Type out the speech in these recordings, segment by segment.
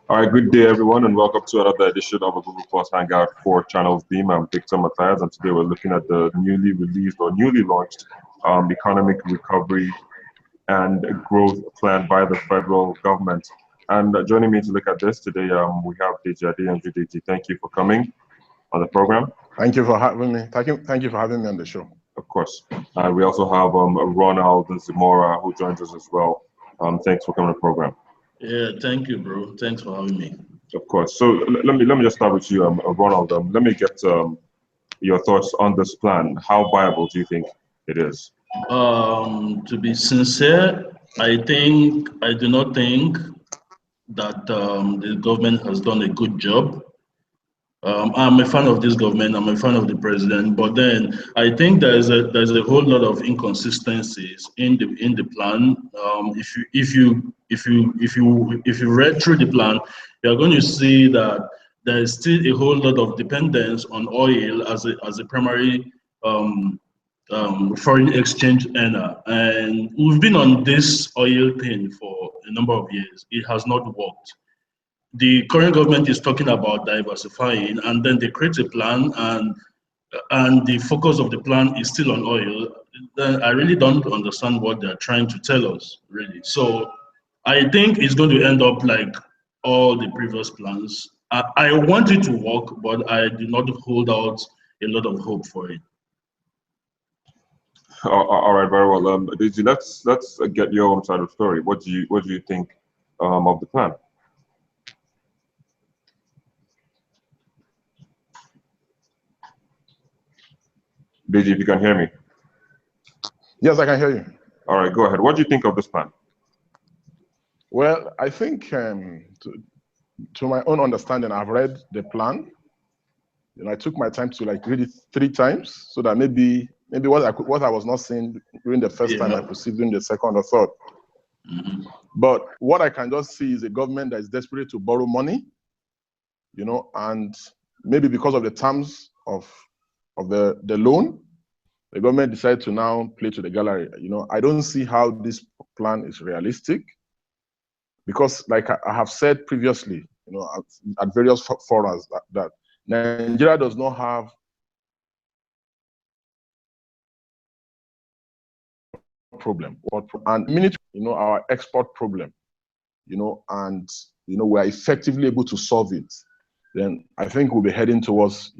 All right, good day, everyone, and welcome to another edition of a Google Plus Hangout for Channels Beam. I'm Victor Matthias, and today we're looking at the newly released or newly launched economic recovery and growth plan by the federal government. And joining me to look at this today, we have Deji Adeyanju. Deji, thank you for coming on the program. Thank you for having me. Thank you for having me on the show. Of course. We also have Ronald Zamora, who joins us as well. Thanks for coming on the program. Yeah, thank you, bro. Thanks for having me. Of course. So let me just start with you, Ronald. Let me get your thoughts on this plan. How viable do you think it is? To be sincere, I do not think that the government has done a good job. I'm a fan of this government. I'm a fan of the president, but then I think there's a whole lot of inconsistencies in the plan. If you read through the plan, you're going to see that there is still a whole lot of dependence on oil as a primary foreign exchange earner, and we've been on this oil thing for a number of years. It has not worked. The current government is talking about diversifying, and then they create a plan, and the focus of the plan is still on oil. Then I really don't understand what they're trying to tell us, really. So I think it's going to end up like all the previous plans. I want it to work, but I do not hold out a lot of hope for it. All right, very well. Deji, let's get your own side of the story. What do you think of the plan? Deji, if you can hear me. Yes, I can hear you. All right, go ahead. What do you think of this plan? Well, I think to my own understanding, I've read the plan. I took my time to read it 3 times, so that maybe what I was not seeing during the first time, I could see during the second or third. Mm-hmm. But what I can just see is a government that is desperate to borrow money, and maybe because of the terms of the loan, the government decided to now play to the gallery. I don't see how this plan is realistic, because like I have said previously, at various forums, that Nigeria does not have problem, and our export problem, and we're effectively able to solve it, then I think we'll be heading towards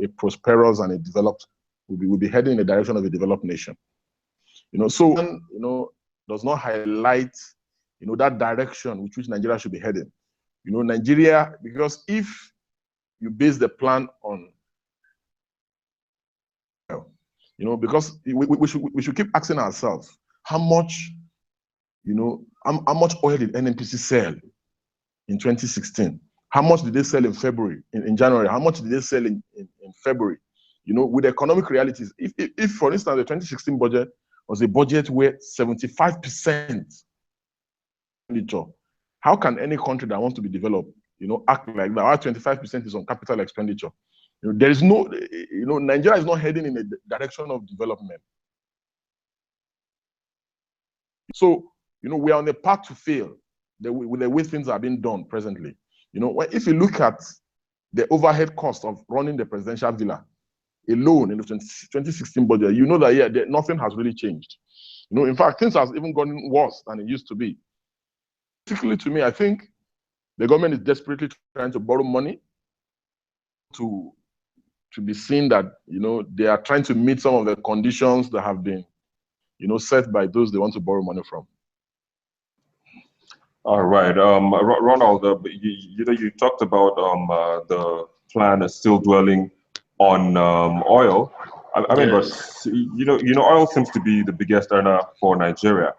a prosperous and a developed. We'll be heading in the direction of a developed nation. So does not highlight that direction which Nigeria should be heading. Nigeria, because if you base the plan on, because we should keep asking ourselves how much oil did NNPC sell in 2016? How much did they sell in February, in January? How much did they sell in February? With economic realities, if for instance the 2016 budget was a budget where 75% expenditure, how can any country that wants to be developed, act like that? Our 25% is on capital expenditure. There is no, Nigeria is not heading in the direction of development. So, we are on a path to fail with the way things are being done presently. If you look at the overhead cost of running the presidential villa alone in the 2016 budget, that nothing has really changed. In fact, things have even gotten worse than it used to be. Particularly to me, I think the government is desperately trying to borrow money to be seen that they are trying to meet some of the conditions that have been set by those they want to borrow money from. All right, Ronald, you talked about the plan is still dwelling on oil. I mean, Yes. but oil seems to be the biggest earner for Nigeria.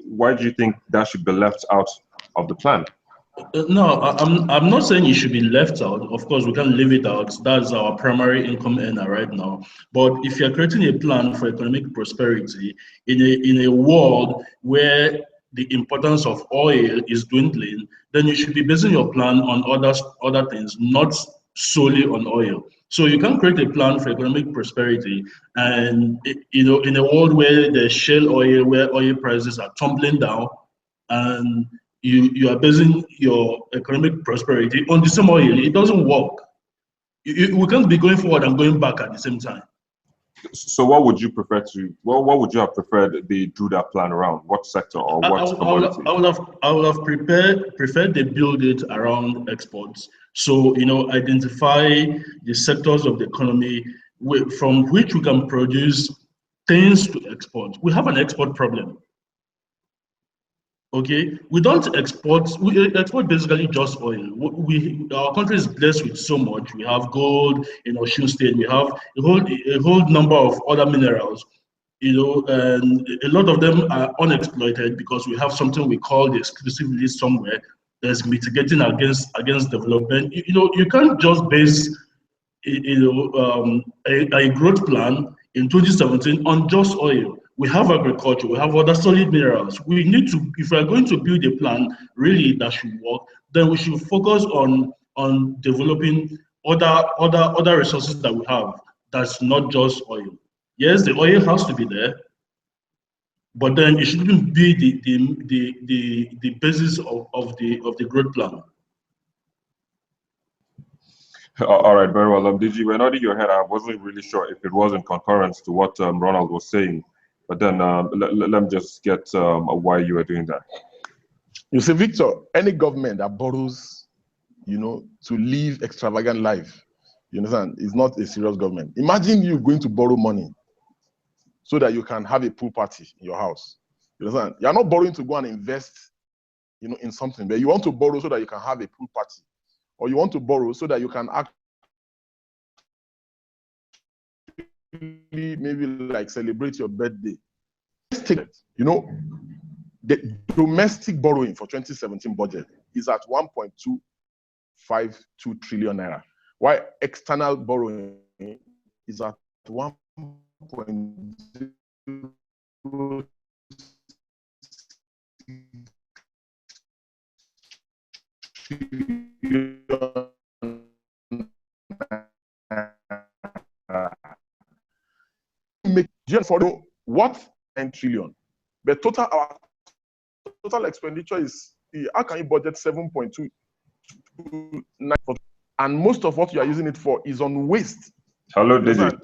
Why do you think that should be left out of the plan? No, I'm not saying it should be left out. Of course, we can leave it out. That's our primary income earner right now. But if you're creating a plan for economic prosperity in a world where the importance of oil is dwindling, then you should be basing your plan on other things, not solely on oil. So you can create a plan for economic prosperity, and in a world where there's shale oil, where oil prices are tumbling down, and you are basing your economic prosperity on the same oil. It doesn't work. We can't be going forward and going back at the same time. So what would you prefer to, what would you have preferred they do that plan around? What sector or what commodity? I would have preferred they build it around exports. So, identify the sectors of the economy from which we can produce things to export. We have an export problem. Okay, we don't export. We export basically just oil. Our country is blessed with so much. We have gold in Osun State. We have a whole number of other minerals. And a lot of them are unexploited because we have something we call the exclusive list somewhere that's mitigating against development. You can't just base a growth plan in 2017 on just oil. We have agriculture, we have other solid minerals. We need to, if we're going to build a plan really that should work, then we should focus on developing other resources that we have. That's not just oil. Yes, the oil has to be there, but then it shouldn't be the basis of the growth plan. All right, very well. DG, when nodding your head, I wasn't really sure if it was in concurrence to what Ronald was saying, but then let me just get why you are doing that. You see, Victor, any government that borrows, to live extravagant life, you understand, is not a serious government. Imagine you going to borrow money so that you can have a pool party in your house. You understand? You're not borrowing to go and invest, in something, but you want to borrow so that you can have a pool party. Or you want to borrow so that you can maybe like celebrate your birthday. Let's take it. The domestic borrowing for 2017 budget is at 1.252 trillion naira, while external borrowing is at 1.0 make just for what 10 trillion, but our total expenditure is, how can you budget 7.2, and most of what you are using it for is on waste. Hello, David.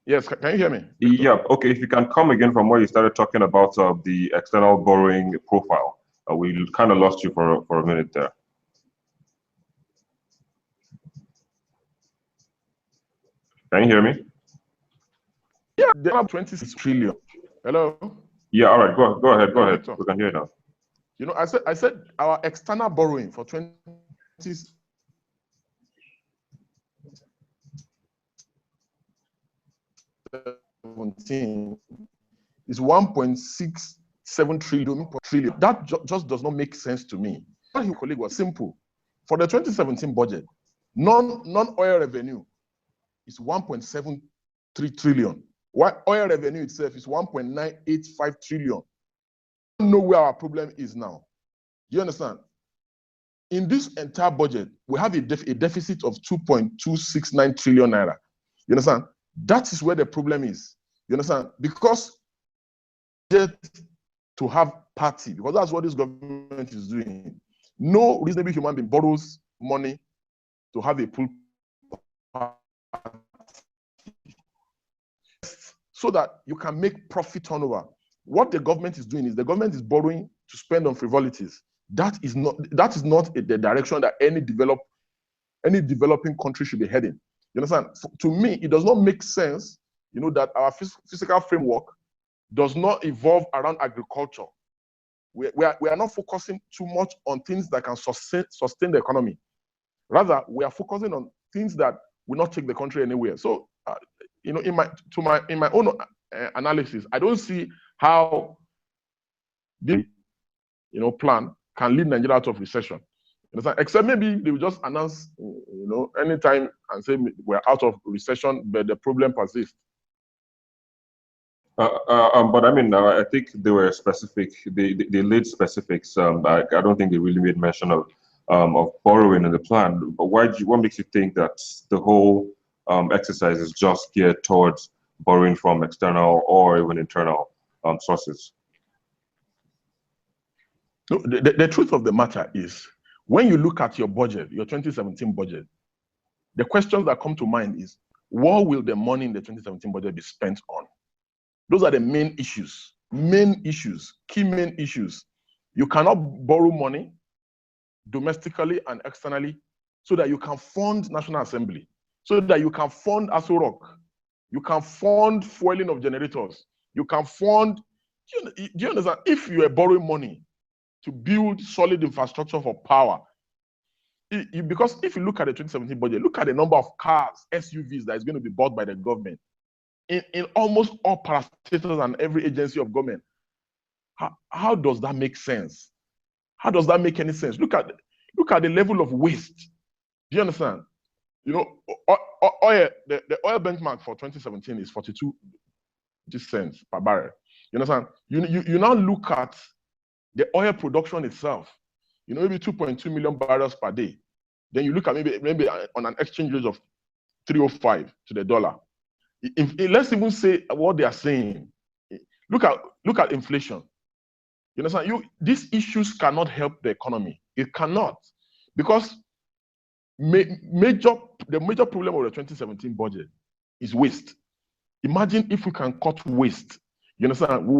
Yes, can you hear me? Yeah, okay, if you can come again from where you started talking about the external borrowing profile. We kind of lost you for a minute there. Can you hear me? Yeah, they have 26 trillion. Hello? Yeah, all right, go ahead. We can hear now. I said our external borrowing for 2017 is 1.67 trillion. That just does not make sense to me. What your colleague was simple. For the 2017 budget, non-oil revenue is 1.73 trillion. While oil revenue itself is 1.985 trillion. I don't know where our problem is now. You understand? In this entire budget, we have a deficit of 2.269 trillion naira. You understand? That is where the problem is. You understand? Because to have party, because that's what this government is doing. No reasonable human being borrows money to have a pool party, so that you can make profit turnover. What the government is doing is the government is borrowing to spend on frivolities. That is not the direction that any developing country should be heading. You understand? To me, it does not make sense, that our physical framework does not evolve around agriculture. We are not focusing too much on things that can sustain the economy. Rather, we are focusing on things that will not take the country anywhere. So, in my own analysis, I don't see how the plan can lead Nigeria out of recession. Except maybe they will just announce, anytime and say we're out of recession, but the problem persists. But I mean, I think they were specific. They laid specifics. I don't think they really made mention of borrowing in the plan. But what makes you think that the whole exercise is just geared towards borrowing from external or even internal sources? No, the truth of the matter is, when you look at your budget, your 2017 budget, the questions that come to mind is, what will the money in the 2017 budget be spent on? Those are the main issues, key main issues. You cannot borrow money domestically and externally so that you can fund National Assembly, so that you can fund Aso Rock, you can fund fueling of generators, you can fund, do you understand? If you are borrowing money to build solid infrastructure for power, because if you look at the 2017 budget, look at the number of cars, SUVs that is going to be bought by the government in almost all parastatals and every agency of government. How does that make sense? How does that make any sense? Look at the level of waste. Do you understand? You know, oil, the oil benchmark for 2017 is 42 cents per barrel. You understand? You now look at the oil production itself, you know, maybe 2.2 million barrels per day. Then you look at maybe on an exchange rate of 305 to the dollar. Let's even say what they are saying. Look at inflation. You understand? These issues cannot help the economy. It cannot, because the major problem of the 2017 budget is waste. Imagine if we can cut waste. You understand? We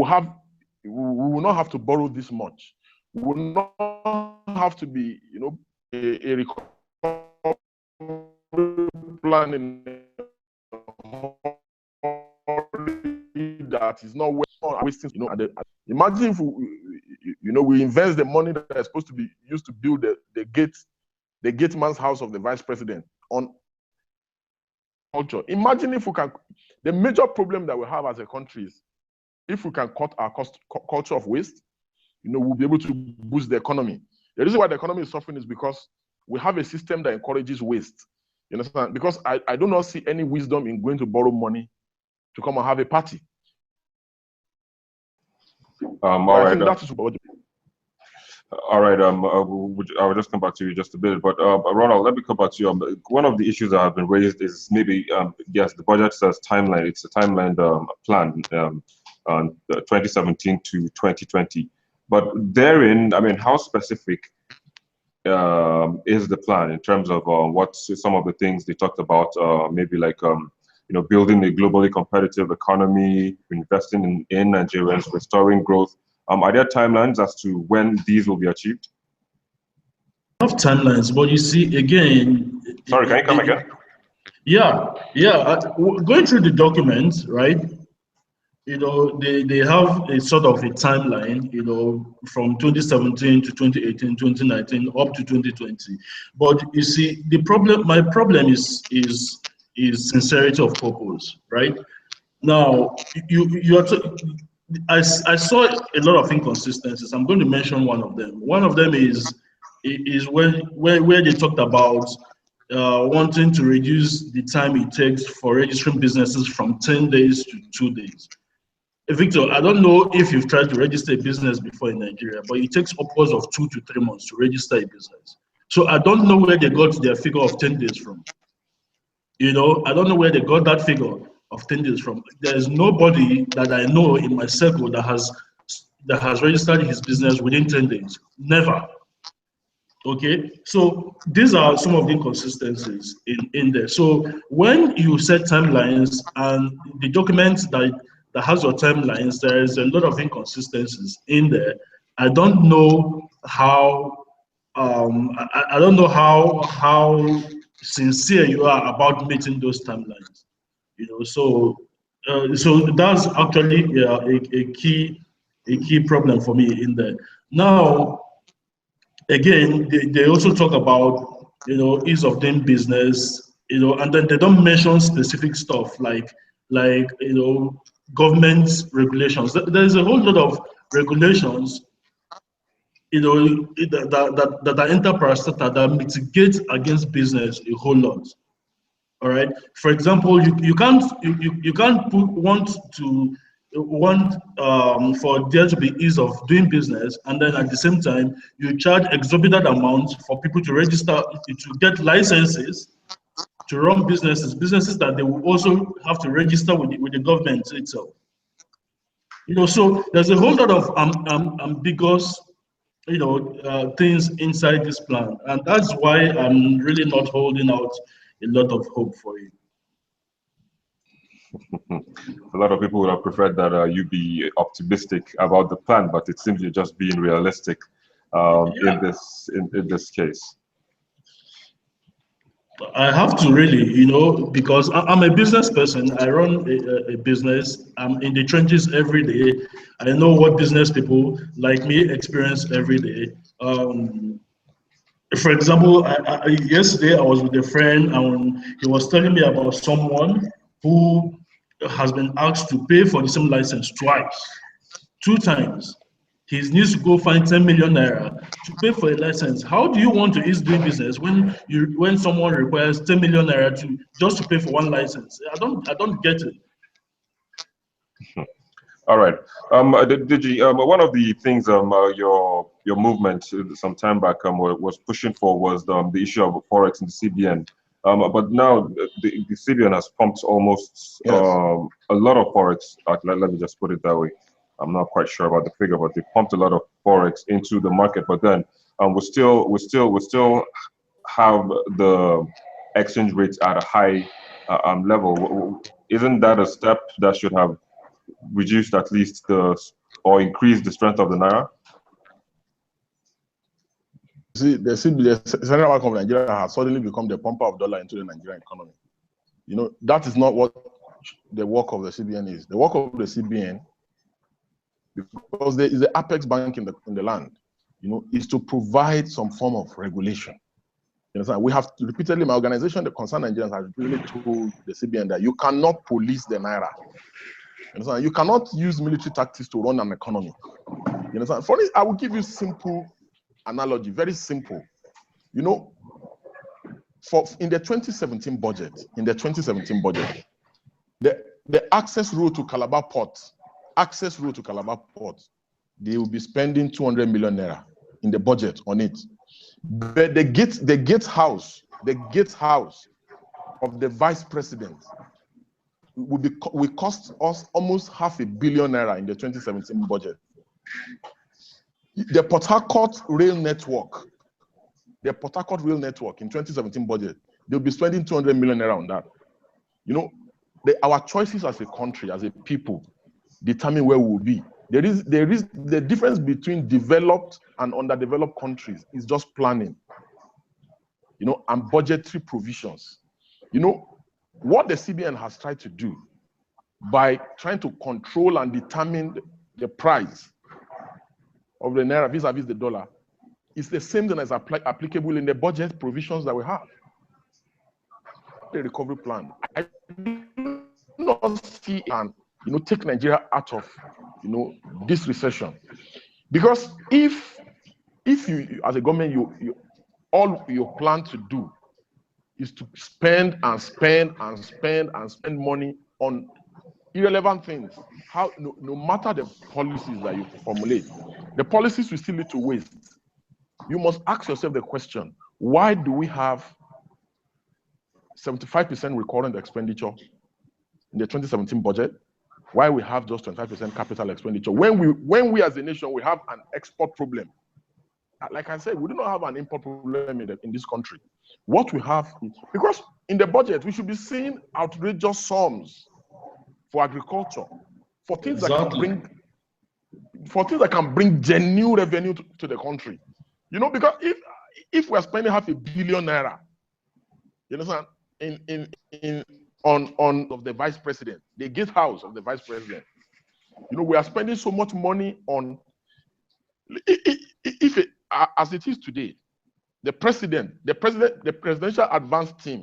will not have to borrow this much. We will not have to be, you know, a recovery plan in that is not wasting. You know, imagine if we invest the money that is supposed to be used to build the gate man's house of the vice president on culture. Imagine if we can. The major problem that we have as a country is, if we can cut our culture of waste, you know, we'll be able to boost the economy. The reason why the economy is suffering is because we have a system that encourages waste. You understand? Because I do not see any wisdom in going to borrow money to come and have a party. All right. I will just come back to you just a bit, but Ronald, let me come back to you. One of the issues that have been raised is maybe yes, the budget says timeline. It's a timeline plan, 2017 to 2020. But therein, I mean, how specific is the plan in terms of what some of the things they talked about? Maybe like you know, building a globally competitive economy, investing in Nigerians, restoring growth. Are there timelines as to when these will be achieved? Of timelines, but you see, again. Sorry, can you come again? Yeah. Going through the documents, right? You know, they have a sort of a timeline, you know, from 2017 to 2018, 2019, up to 2020. But you see, my problem is sincerity of purpose, right? Now, I saw a lot of inconsistencies. I'm going to mention one of them. One of them is where they talked about wanting to reduce the time it takes for registering businesses from 10 days to 2 days. Victor, I don't know if you've tried to register a business before in Nigeria, but it takes upwards of 2 to 3 months to register a business. So I don't know where they got their figure of 10 days from. You know, I don't know where they got that figure of 10 days from. There is nobody that I know in my circle that has registered his business within 10 days. Never. Okay, so these are some of the inconsistencies in there. So when you set timelines and the document that has your timelines, there is a lot of inconsistencies in there. I don't know how I don't know how sincere you are about meeting those timelines. You know, so that's actually a key problem for me in there. Now, again, they also talk about, you know, ease of doing business, you know, and then they don't mention specific stuff like you know, government regulations. There's a whole lot of regulations, you know, that are interparastatal that mitigate against business a whole lot. All right. For example, you can't want for there to be ease of doing business, and then at the same time you charge exorbitant amounts for people to register, to get licenses to run businesses that they will also have to register with the government itself. You know, so there's a whole lot of ambiguous things inside this plan, and that's why I'm really not holding out a lot of hope for it. A lot of people would have preferred that you be optimistic about the plan, but it seems you're just being realistic in this case. I have to really, because I'm a business person. I run a business. I'm in the trenches every day. I know what business people like me experience every day. For example, yesterday I was with a friend and he was telling me about someone who has been asked to pay for the same license twice, 2 times. He needs to go find 10 million naira to pay for a license. How do you want to ease doing business when someone requires 10 million naira just to pay for one license? I don't get it. All right, Digi, one of the things your movement some time back was pushing for was the issue of forex in the CBN. But now the CBN has pumped almost a lot of forex. Let me just put it that way. I'm not quite sure about the figure, but they pumped a lot of forex into the market. But then we still have the exchange rates at a high level. Isn't that a step that should have reduced at least or increased the strength of the naira? See, the Central Bank of Nigeria has suddenly become the pumper of dollar into the Nigerian economy. That is not what the work of the CBN is. The work of the CBN, because there is the apex bank in the land, is to provide some form of regulation. You understand? We have repeatedly, my organization, the Concerned Nigerians, has repeatedly told the CBN that you cannot police the naira. You understand? You cannot use military tactics to run an economy. You understand? For this, I will give you simple analogy, very simple. In the 2017 budget, the access road to Calabar Port, they will be spending 200 million naira in the budget on it. But the gate house of the vice president will cost us almost 500 million naira in the 2017 budget. The Port Harcourt rail network in 2017 budget, they'll be spending 200 million naira on that. Our choices as a country, as a people, determine where we will be. There is the difference between developed and underdeveloped countries is just planning, and budgetary provisions. What the CBN has tried to do by trying to control and determine the price of the naira vis-a-vis the dollar is the same thing as applicable in the budget provisions that we have. The recovery plan, I do not see and take Nigeria out of this recession, because if you as a government all you plan to do is to spend money on irrelevant things, no matter the policies that you formulate, the policies will still lead to waste. You must ask yourself the question: why do we have 75% recurrent expenditure in the 2017 budget? Why we have just 25% capital expenditure when we as a nation we have an export problem? Like I said, we do not have an import problem in this country. What we have is, because in the budget we should be seeing outrageous sums for agriculture, for things that can bring genuine revenue to the country. Because if we are spending 500 million naira, you understand, on of the vice president, the gate house of the vice president, we are spending so much money on. As it is today, the presidential advance team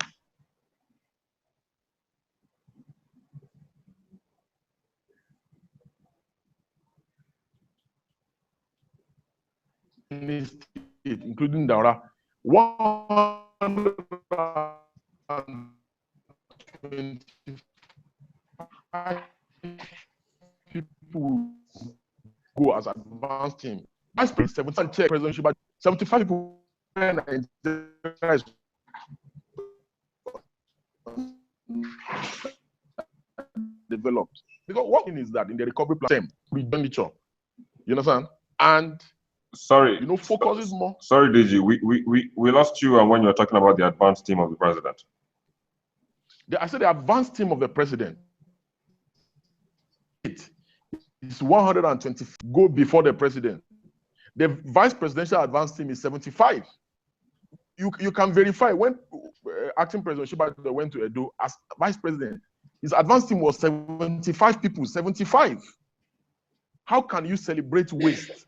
including Daura, 125 people go as advance team. Vice President 75 people developed. Because one thing is that in the recovery plan, expenditure, you understand? And Sorry. You know, focuses more. Sorry, Deji, we lost you when you were talking about the advanced team of the president. I said the advanced team of the president. It's 120 go before the president. The vice presidential advanced team is 75. You can verify when acting President Shibata went to Edo as vice president, his advanced team was 75 people, 75. How can you celebrate waste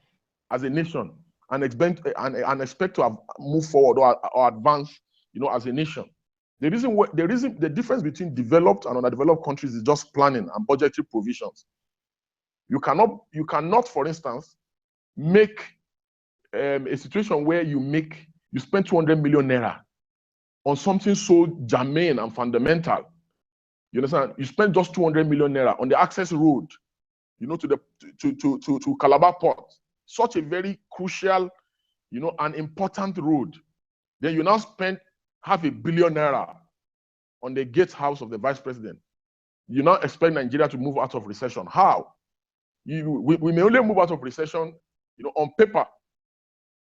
as a nation and expect to have moved forward or advance, you know, as a nation? The difference between developed and underdeveloped countries is just planning and budgetary provisions. You cannot, for instance, make a situation where you spend 200 million naira on something so germane and fundamental. You understand? You spend just 200 million naira on the access road, you know, to Calabar Port, such a very crucial, you know, and important road. Then you now spend $500 million naira on the gatehouse of the vice president. You now expect Nigeria to move out of recession. How? We may only move out of recession, you know, on paper.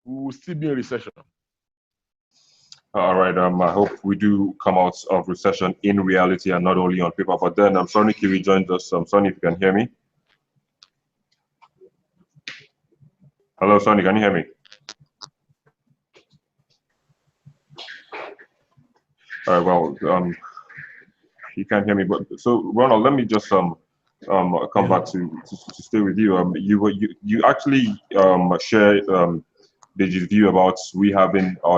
We will still be in recession. All right. I hope we do come out of recession in reality and not only on paper. But then Sonny Kiri joined us. Sonny, if you can hear me. Hello, Sonny, can you hear me? All right. Well, you can't hear me. But so, Ronald, let me just come back to stay with you. You actually share Deji's view about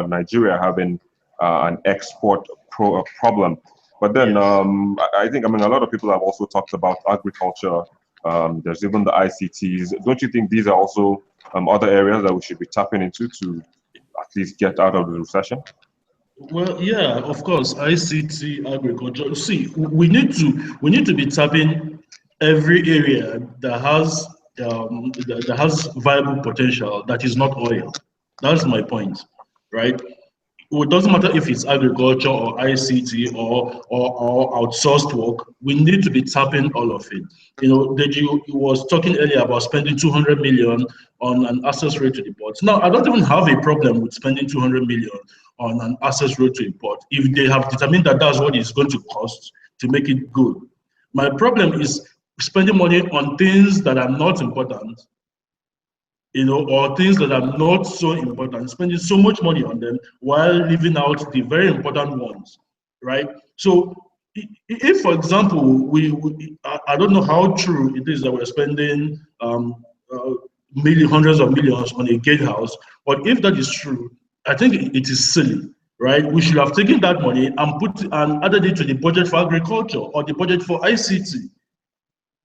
Nigeria having an export problem. But then I think, a lot of people have also talked about agriculture. There's even the ICTs. Don't you think these are also other areas that we should be tapping into to at least get out of the recession? Well, yeah, of course, ICT, agriculture. See, we need to be tapping every area that has viable potential that is not oil. That's my point, right? It doesn't matter if it's agriculture or ICT or outsourced work. We need to be tapping all of it. You know, Deji was talking earlier about spending 200 million on an access road to the port. Now, I don't even have a problem with spending 200 million on an access road to the port if they have determined that that's what it's going to cost to make it good. My problem is spending money on things that are not important, you know, or things that are not so important, spending so much money on them while leaving out the very important ones, right? So if, for example, I don't know how true it is that we're spending hundreds of millions on a gatehouse, but if that is true, I think it is silly, right? We should have taken that money and added it to the budget for agriculture or the budget for ICT,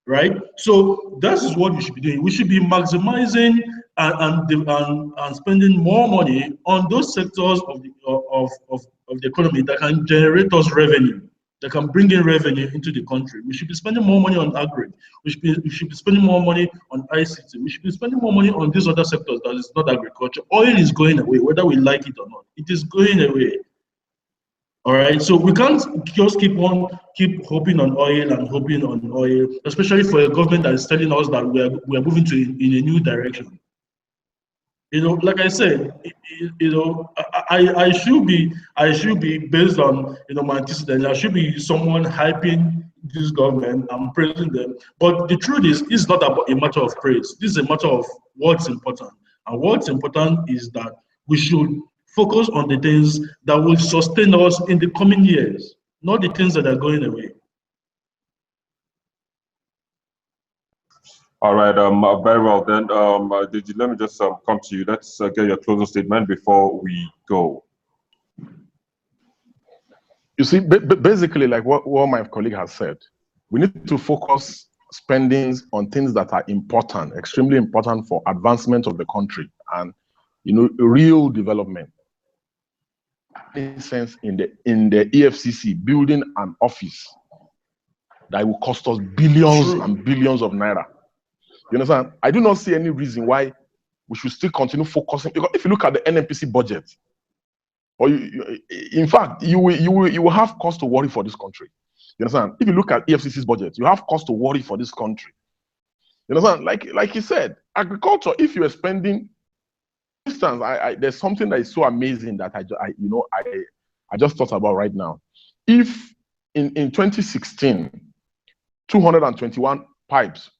right? So that is what we should be doing. We should be maximizing and spending more money on those sectors of the economy that can generate us revenue, that can bring in revenue into the country. We should be spending more money on agri. We should be spending more money on ICT. We should be spending more money on these other sectors that is not agriculture. Oil is going away, whether we like it or not. It is going away. All right, so we can't just keep hoping on oil and hoping on oil, especially for a government that is telling us that we are moving in a new direction. You know, like I said, you know, I should be based on, you know, my antecedents. I should be someone hyping this government and praising them. But the truth is, it's not about a matter of praise. This is a matter of what's important, and what's important is that we should focus on the things that will sustain us in the coming years, not the things that are going away. All right, very well then. Deji, let me just come to you. Let's get your closing statement before we go. You see, basically, like what my colleague has said, we need to focus spendings on things that are important, extremely important for advancement of the country and, you know, real development. In sense, in the EFCC building an office that will cost us billions and billions of naira. You understand? I do not see any reason why we should still continue focusing. Because if you look at the NNPC budget, or in fact, you will have cause to worry for this country. You understand? If you look at EFCC's budget, you have cause to worry for this country. You understand? Like he said, agriculture. If you are spending instance, there's something that is so amazing that I just thought about right now. If in 2016, 221 pipes,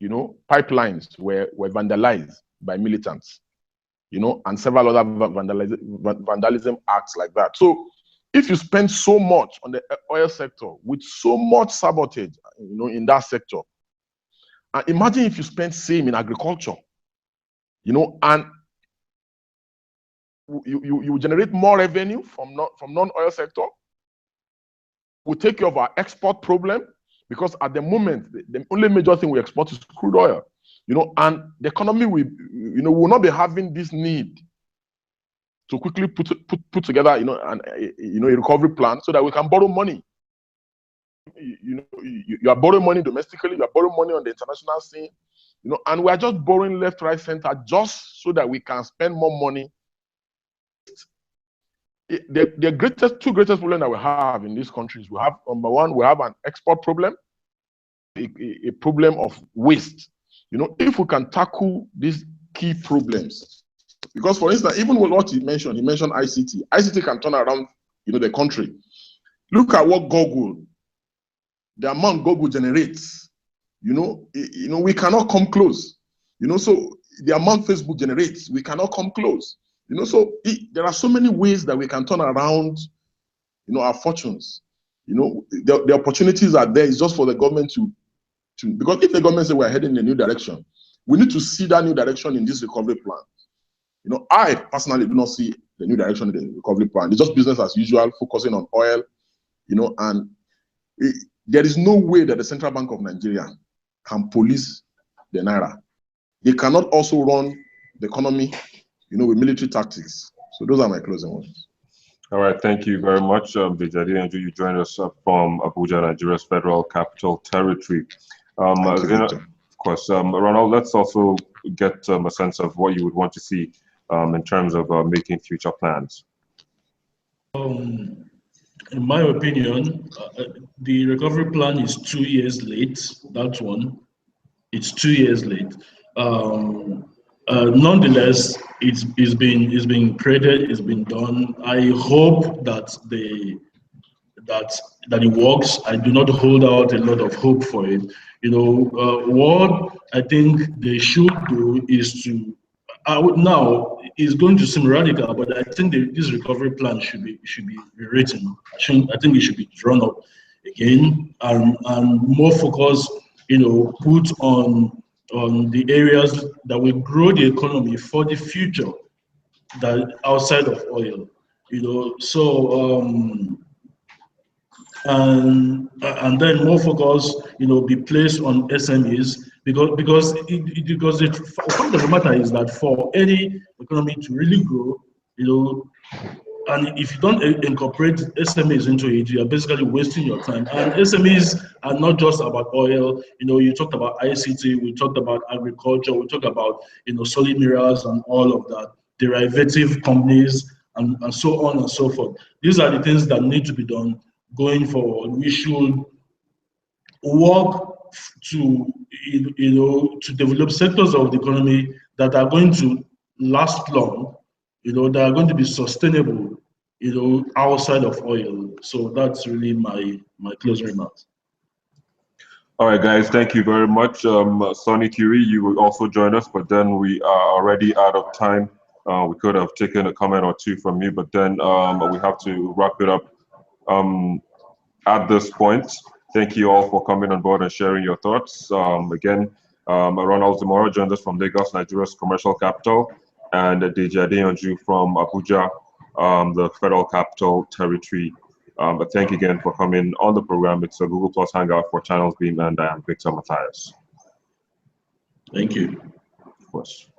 pipelines were vandalized by militants, and several other vandalism acts like that. So if you spend so much on the oil sector with so much sabotage, in that sector, and imagine if you spend same in agriculture, and you generate more revenue from non-oil sector. We'll take care of our export problem, because at the moment the only major thing we export is crude oil, and the economy will not be having this need to quickly put together a recovery plan so that we can borrow money. You are borrowing money domestically, you are borrowing money on the international scene, and we are just borrowing left, right, center, just so that we can spend more money. The two greatest problems that we have in these countries, we have, number one, we have an export problem, a problem of waste. If we can tackle these key problems, because for instance, even with what he mentioned ICT. ICT can turn around, the country. Look at what Google, the amount Google generates. We cannot come close. So the amount Facebook generates, we cannot come close. So there are so many ways that we can turn around, our fortunes. The opportunities are there. It's just for the government to because if the government say we're heading in a new direction, we need to see that new direction in this recovery plan. I personally do not see the new direction in the recovery plan. It's just business as usual, focusing on oil, and there is no way that the Central Bank of Nigeria can police the Naira. They cannot also run the economy, with military tactics. So those are my closing words. All right, thank you very much, Deji Adeyanju. You joined us from Abuja, Nigeria's Federal Capital Territory. Of course, Ronald, let's also get a sense of what you would want to see in terms of making future plans. In my opinion, the recovery plan is 2 years late. That's one. It's 2 years late. Nonetheless, it's been created, it's been done. I hope that it works. I do not hold out a lot of hope for it. What I think they should do is to now it's going to seem radical, but I think this recovery plan should be rewritten. I think it should be drawn up again and more focus, put on the areas that will grow the economy for the future, that outside of oil, and then more focus, be placed on SMEs, because the fact of the matter is that for any economy to really grow, and if you don't incorporate SMEs into it, you are basically wasting your time. And SMEs are not just about oil. You talked about ICT, we talked about agriculture, we talked about solid minerals and all of that, derivative companies, and so on and so forth. These are the things that need to be done going forward. We should work to develop sectors of the economy that are going to last long, that are going to be sustainable, outside of oil. So that's really my closing remarks. All right, guys, thank you very much. Sonny Curie, you will also join us, but then we are already out of time. We could have taken a comment or two from you, but then we have to wrap it up at this point. Thank you all for coming on board and sharing your thoughts. Again, Ronald Zamora joined us from Lagos, Nigeria's commercial capital, and Deji Adeyanju from Abuja, the Federal Capital Territory. But thank you again for coming on the program. It's a Google Plus Hangout for Channels Beam, and I am Victor Matthias. Thank you. Of course.